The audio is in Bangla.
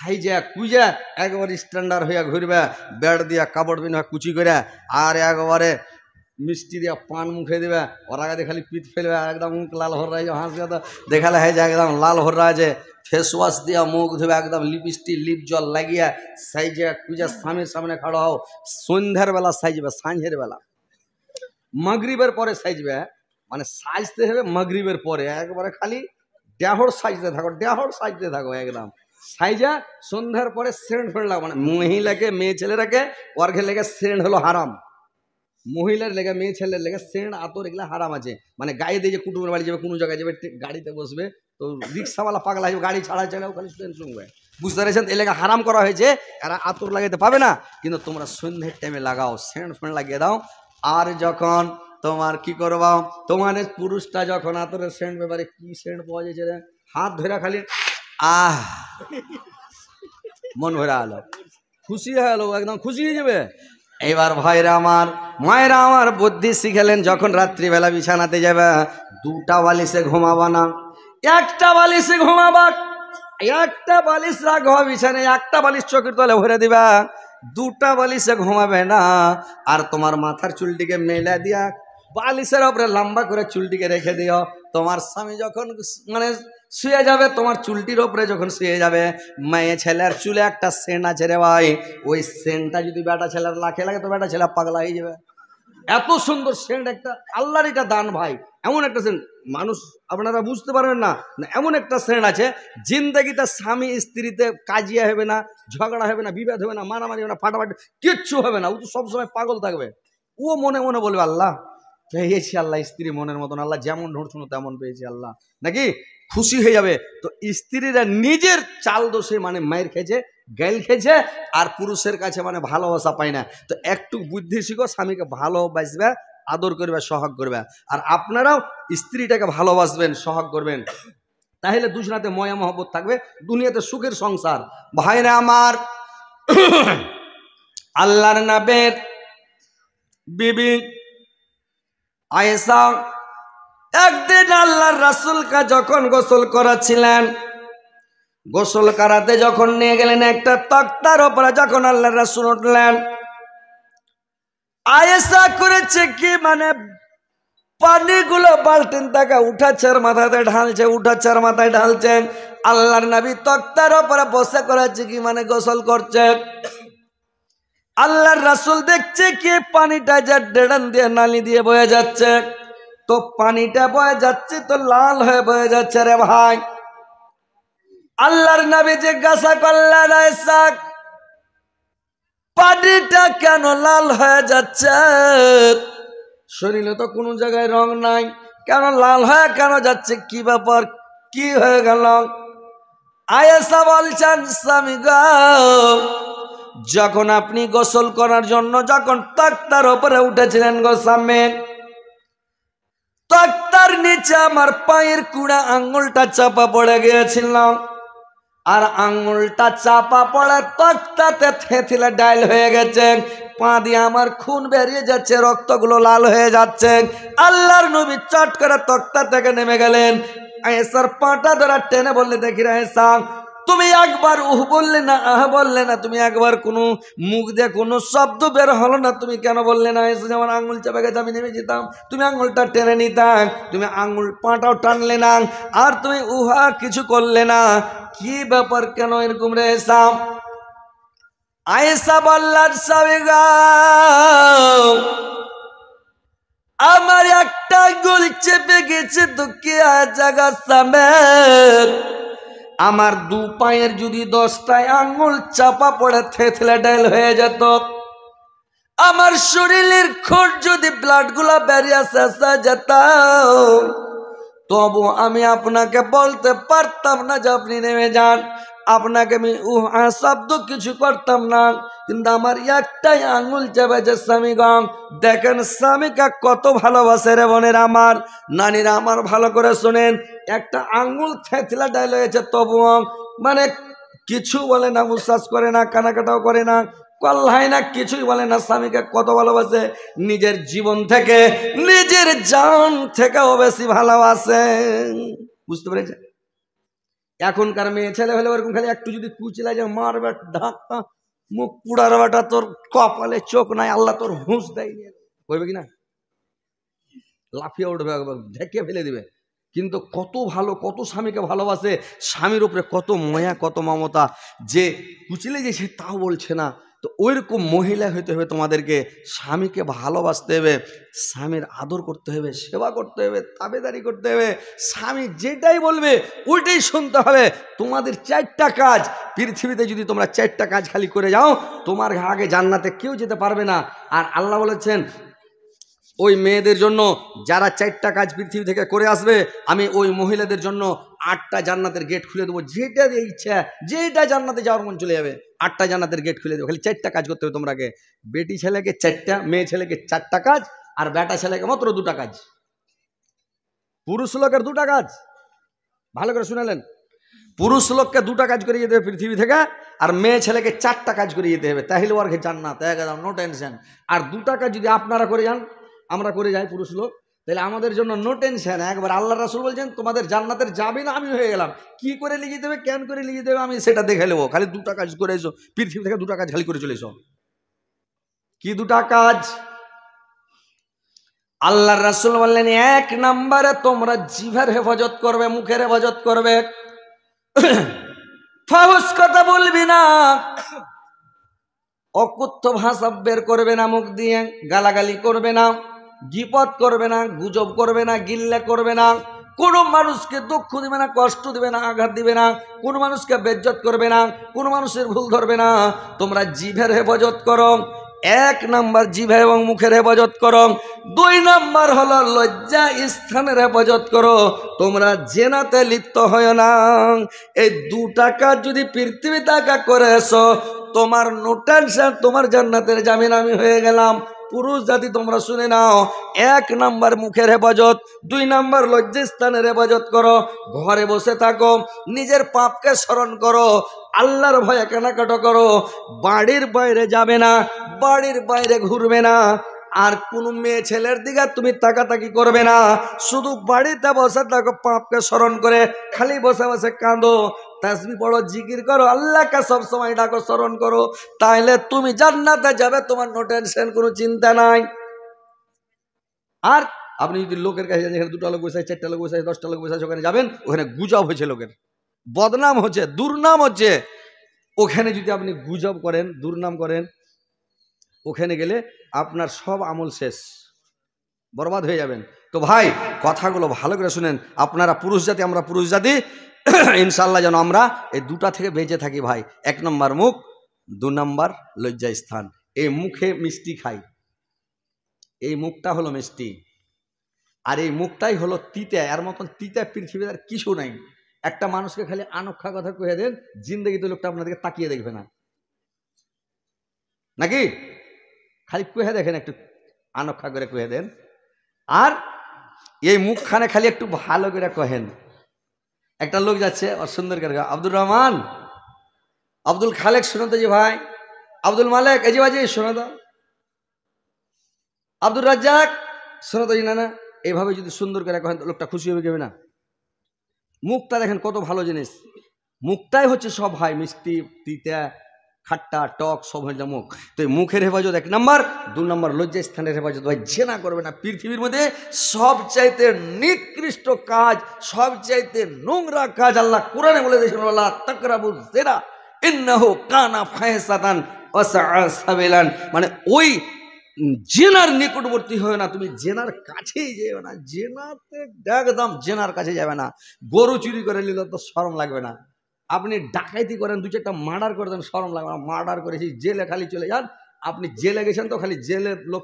সাইজা কুইজা একবারে স্ট্যান্ডার্ড হইয়া ঘুরবে, বেড দিয়া কাপড় বিনা কুচি করে, আর একবারে মিষ্টি দিয়া পান মুখে দিবে, ওর আগে খালি পিঠ ফেলবে, একদম মুখ লাল হর রায় হাসি দেখালে হয় যে একদম লাল হর রাজে, ফেস ওয়াশ দিয়া মুখ ধুবে, একদম লিপস্টিক লিপ জল লাগিয়া সাইজা কুইজা স্বামীর সামনে খাড়া হও। সন্ধ্যার বেলা সাইজবে, সাঁঝের বেলা, মাগরিবের পরে সাইজবে, মানে সাজতে হবে মাগরিবের পরে, একবারে খালি দেহর সাজতে থাকো, দেহর সাজতে থাকো একদম সাইজা। সন্ধ্যার পরে সেন্ট ফেললাম, মানে মহিলাকে মেয়ে ছেলেরাকে ওয়ার্ঘে লেগে সেন্ট হলো হারাম, মহিলার লেগে মেয়ে ছেলের লেগে সেন্ট আতর এগুলা হারাম আছে। মানে গায়ে দিয়ে যে কুটুমের বাড়ি যাবে, কোনো জায়গায় যাবে, গাড়িতে বসবে, তো রিক্সাওয়ালা পাগলা আসবে, গাড়ি ছাড়া চালাও খালি সেন্ট শুনবে, বুঝতে পেরেছেন? এ লেগে হারাম করা হয়েছে, এরা আতর লাগাইতে পাবে না, কিন্তু তোমরা সন্ধ্যের টাইমে লাগাও, সেন্ট ফেন্ট লাগিয়ে দাও। আর যখন তোমার কি করবা, তোমার পুরুষটা যখন আতরের সেন্ট ব্যাপারে কি সেন্ট পাওয়া যাচ্ছে রে, হাত ধরে খালি আহ মন ভরা হলো, খুশি হয়ে গেলো, একদম খুশি হয়ে যাবে। এবার ভাইরা আমার, মায়েরা আমার বুদ্ধি শিখেলেন, যখন রাত্রিবেলা বিছানাতে যাবে, দুটা বালিশে ঘুমাবা না, একটা বালিশে ঘুমাবা, একটা বালিশ রাখবা বিছানায়, একটা বালিশ চোখের তলে ভরে দিবা, দুটা বালিশে ঘুমাবে না। আর তোমার মাথার চুলটিকে মেলে দিয়া বালিশের ওপরে লম্বা করে চুলটিকে রেখে দিও। তোমার স্বামী যখন মানে শুয়ে যাবে, তোমার চুলটির ওপরে যখন শুয়ে যাবে, মেয়ে ছেলের চুলে একটা সেন্ট আছে রে ভাই, ওই সেন্টটা যদি বেটা ছেলের লাখে লাগে তো বেটা ছেলে পাগলা হয়ে যাবে। এত সুন্দর সেন্ট, একটা আল্লাহর এটা দান ভাই, এমন একটা সেন্ট মানুষ আপনারা বুঝতে পারবেন না, এমন একটা সেন্ট আছে, জিন্দগিতে স্বামী স্ত্রীতে কাজিয়া হবে না, ঝগড়া হবে না, বিবাদ হবে না, মারামারি হবে না, ফাটাফাটি কিচ্ছু হবে না। ও তো সবসময় পাগল থাকবে, ও মনে মনে বলবে আল্লাহ পেয়েছি, আল্লাহ স্ত্রী মনের মতন, আল্লাহ যেমন ঢুঁড়ছুনো তেমন পেয়েছি আল্লাহ, নাকি খুশি হয়ে যাবে। তো স্ত্রীরা নিজের চাল দোষে মানে মায়ের খেয়েছে, গাইল খেয়েছে, আর পুরুষের কাছে মানে ভালোবাসা পায় না। তো একটু বুদ্ধি শিখো, স্বামীকে ভালোবাসবে, আদর করবে, সহাগ করবে, আর আপনারাও স্ত্রীটাকে ভালোবাসবেন, সহাগ করবেন, তাহলে দুজনাতে ময়া মহব্বত থাকবে, দুনিয়াতে সুখের সংসার। ভাইরা আমার, আল্লাহর নবীর বিবি আয়েশা একদিন আল্লাহর রাসূলকে যখন গোসল করাচ্ছিলেন, গোসল করাতে যখন নিয়ে গেলেন, একটা তক্তার উপরে যখন আল্লাহর রাসূল উঠলেন, আয়েশা করেছে কি, মানে পানিগুলো বালতিন থেকে উঠাচ্ছে আর মাথাতে ঢালছে, উঠাচ্ছে আর মাথায় ঢালছে। আল্লাহর নবী তক্তার উপরে বসে করেছে কি, মানে গোসল করছে। আল্লাহর রাসূল দেখছে কি পানিটা যে ডেড়ান দিয়ে নালি দিয়ে বয়ে যাচ্ছে, তো পানিটা বয়ে যাচ্ছে তো লাল হয়ে বয়ে যাচ্ছে রে ভাই। আল্লাহর নবী জিজ্ঞাসা করলেন, আয়েশা পানিটা কেন লাল হয়ে যাচ্ছে? শরীরে তো কোনো জায়গায় রং নাই, কেন লাল হয়ে কেন যাচ্ছে, কি ব্যাপার, কি হয়ে গেল? আয়েশা বলছেন, স্বামী গো, যখন আপনি গোসল করার জন্য যখন তক্তার উপরে উঠেছিলেন গো স্বামী, তক্তার নিচে আমার পায়ের কুড়া আঙ্গুলটা চাপা পড়ে গিয়েছিল, আর আঙ্গুলটা চাপা পড়ে তক্তাতে থেতলে ডাইল হয়ে গেছে, পা দিয়ে আমার খুন বেরিয়ে যাচ্ছে, রক্তগুলো লাল হয়ে যাচ্ছে। আল্লাহর নবী চট করে তক্তা থেকে নেমে গেলেন, আয়েশার পাটা ধরে টেনে বললে, দেখি আয়েশা তুমি একবার উহ বললে না, আহ বললে না, তুমি একবার কোনো মুখ দিয়ে কোনো শব্দ বের হলো না, তুমি কেন বললে না? আয়েশা আমার আঙ্গুল চাপে গেছে, আমি নেমে যেতাম, তুমি আঙ্গুলটা টেনে নিতাম, তুমি আঙ্গুল পাটাও টানলে না, আর তুমি উহা কিছু করলে না, কি ব্যাপার, কেন এরকম রে আয়েশা? আয়েশা বললেন, স্বামী গো, আমার একটা আঙ্গুল চেপে গেছে, তো কি জায়গা স্বামী, আমার দু পায়ের যদি 10টায় আঙ্গুল চাপা পড়ে থেতলে ডাইল হয়ে যেত, আমার শরীরের খুঁট যদি ব্লাড গুলা বেরিয়ে আসা যেত, তবু আমি আপনাকে বলতে পারতাম না যে আপনি নেমে যান, আপনাকে আমি শব্দ কিছু করতাম না, কিন্তু আমার একটাই আঙ্গুল চেপেছে। স্বামী গং দেখেন স্বামীকে কত ভালোবাসে রে বোনের আমার, নানিরা আমার ভালো করে শোনেন, একটা আঙ্গুল থেতলা ডাইল হয়েছে, তবুও মানে কিছু বলে না, বিশ্বাস করে না, কানাকাটাও করে না, কল্লাই না, কিছুই বলে না। স্বামীকে কত ভালোবাসে, নিজের জীবন থেকে, নিজের জান থেকেও বেশি ভালোবাসে, বুঝতে পেরেছেন? এখনকার মেয়ে ছেলে হলে ওরকম খালি একটু যদি কুচিলা যে মারবে ধাক্কা, মুখ পুড়ার বেটা, তোর কপালে চোখ নাই, আল্লাহ তোর হুঁশ দেয়নি, কইবে কিনা? লাফিয়ে উঠবে, ঢেকে ফেলে দিবে। কিন্তু কত ভালো, কত স্বামীকে ভালোবাসে, স্বামীর উপরে কত মায়া, কত মমতা, যে কুচিলে যে সে তাও বলছে না। তো ওইরকম মহিলা হইতে হবে তোমাদেরকে। স্বামীকে ভালোবাসতে হবে, স্বামীর আদর করতে হবে, সেবা করতে হবে, তাবেদারি করতে হবে। স্বামী যেটাই বলবে ওইটাই শুনতে হবে। তোমাদের 4টা কাজ পৃথিবীতে, যদি তোমরা 4টা কাজ খালি করে যাও, তোমার আগে জান্নাতে কেউ যেতে পারবে না। আর আল্লাহ বলেছেন ওই মেয়েদের জন্য যারা 4টা কাজ পৃথিবী থেকে করে আসবে, আমি ওই মহিলাদের জন্য 8টা জান্নাতের গেট খুলে দেবো। যেটা ইচ্ছা, যেটা জান্নাতে যাওয়ার মন চলে যাবে, 8টা জান্নাতের গেট খুলে দেবো। খালি 4টা কাজ করতে হবে তোমাকে। বেটি ছেলেকে 4টা, মেয়ে ছেলেকে 4টা কাজ, আর বেটা ছেলেকে মাত্র 2টা কাজ। পুরুষ লোকের 2টা কাজ, ভালো করে শুনালেন। পুরুষ লোককে 2টা কাজ করে যেতে হবে পৃথিবী থেকে, আর মেয়ে ছেলেকে 4টা কাজ করে যেতে হবে। তাহলে ওর জান্নাত একদম, নো টেনশন। আর 2টা কাজ যদি আপনারা করে যান, আমরা করে যাই পুরুষ লোক, তাহলে আমাদের জন্য নো টেনশন একবার। আল্লাহ রাসূল বলছেন তোমাদের জান্নাতের যাবে না, আমি হয়ে গেলাম। কি করে লিখে দেবে, কেন করে লিখে দেবে, আমি সেটা দেখে নেবো। খালি 2টা কাজ করে এসো পৃথিবী থেকে, 2টা কাজ খালি করে চলে এসো। কি 2টা কাজ? আল্লাহ রাসূল বললেন 1 নম্বরে তোমরা জিভের হেফাজত করবে, মুখের হেফাজত করবে। ফাহুশ কথা বলবি না, অকথ্য ভাষা বের করবে না মুখ দিয়ে, গালাগালি করবে না, গীপত করবে না, গুজব করবে না, গিল্লা করবে না, কোনো মানুষকে দুঃখ দিবে না, কষ্ট দিবে না, আঘাত দিবে না, কোনো মানুষকে বেজ্জত করবে না, কোনো মানুষের ভুল ধরবে না। তোমরা জিভের হেফাজত করো। 1 নম্বর জিভে এবং মুখের হেফাজত করো। 2 নম্বর হলো লজ্জা স্থানের হেফাজত করো। তোমরা জেনাতে লিপ্ত হয় না। এই 2টা কাজ যদি পৃথিবী তাকা করে এসো, তোমার নো টেনশন, তোমার জান্নাতের জামিন আমি হয়ে গেলাম। পুরুষ জাতি তোমরা শুনে নাও, 1 নম্বর মুখের হেফাজত, 2 নম্বর লজ্জাস্থানের হেফাজত করো। ঘরে বসে থাকো, নিজের পাপকে স্মরণ করো, আল্লাহর ভয়ে কেনাকাটা করো। বাড়ির বাইরে যাবে না, বাড়ির বাইরে ঘুরবে না, আর কোন মেয়ে ছেলের দিকে তুমি তাকাতাকি করবে না। শুধু বাড়িতে বসে থাকো, পাপকে স্মরণ করে খালি বসে বসে কাঁদো, তাসবিহ পড়ো, জিকির করো, আল্লাহকে সব সময় ডাকো, স্মরণ করো। তাইলে তুমি জান্নাতে যাবে, তোমার নো টেনশন, কোনো চিন্তা নাই। আর আপনি যদি লোকের কাছে যান, যেখানে 2টা লোক বসে, 4টা লোক বসে, 10টা লোক বসে, ওখানে যাবেন, ওখানে গুজব হয়েছে, লোকের বদনাম হচ্ছে, দুর্নাম হচ্ছে। ওখানে যদি আপনি গুজব করেন, দুর্নাম করেন, ওখানে গেলে আপনার সব আমল শেষ, বরবাদ হয়ে যাবেন। তো ভাই কথাগুলো ভালো করে শুনেন। আপনারা পুরুষ জাতি, আমরা পুরুষ জাতি, ইনশাল্লাহ যেন আমরা এই 2টা থেকে বেঁচে থাকি ভাই। 1 নম্বর মুখ, 2 নম্বর লজ্জা স্থান। এই মুখে মিষ্টি খাই, এই মুখটা হলো মিষ্টি, আর এই মুখটাই হলো তিতা। এর মতন তিতা পৃথিবীতে আর কিছু নাই। একটা মানুষকে খালি আনক্ষা কথা কয়ে দেন, জিন্দগিতে লোকটা আপনাদেরকে তাকিয়ে দেখবে না, নাকি? খালি কয়ে দেখেন, একটু আনক্ষা করে কয়ে দেন। আর এই মুখখানে খালি একটু ভালো করে কহেন। একটা লোক যাচ্ছে, সুন্দর করে, আব্দুর রহমান, আব্দুল খালেক শোনো তো জি ভাই, আব্দুল মালেক এই যে বাজি শোনো তো, আব্দুর রাজ্জাক শোনো তো জি, না না, এইভাবে যদি সুন্দর করে কহেন তো লোকটা খুশি হবে, কেবে না? মুখটা দেখেন কত ভালো জিনিস। মুখটাই হচ্ছে সব ভাই, মিষ্টি, তিতা, খাট্টা, টক সব হচ্ছে মুখ। তো এই মুখের হেফাজত 1 নম্বর। 2 নম্বর লজ্জা স্থানের হেফাজত। ভাই জেনা করবে না। পৃথিবীর মধ্যে সবচাইতে নিকৃষ্ট কাজ, সবচাইতে নোংরা কাজ আল্লাহ কোরআনে বলে দিয়েছেন, আল্লাহ তাকরাবু জিনা ইন্নাহু কানা ফাহিশাতান ওয়া সাআ সাবিলান। মানে ওই জেনার নিকটবর্তী হয় না, তুমি জেনার কাছেই যেও না। জেনাতে একদম জেনার কাছে যাবে না। গরু চুরি করে নিলে তো শরম লাগবে না? আপনি ডাকাইতি করেন, 2-4টা মার্ডার করে দেন, শরম লাগবে না? মার্ডার করেছি, জেলে খালি চলে যান। আপনি জেলে গেছেন তো খালি জেলের লোক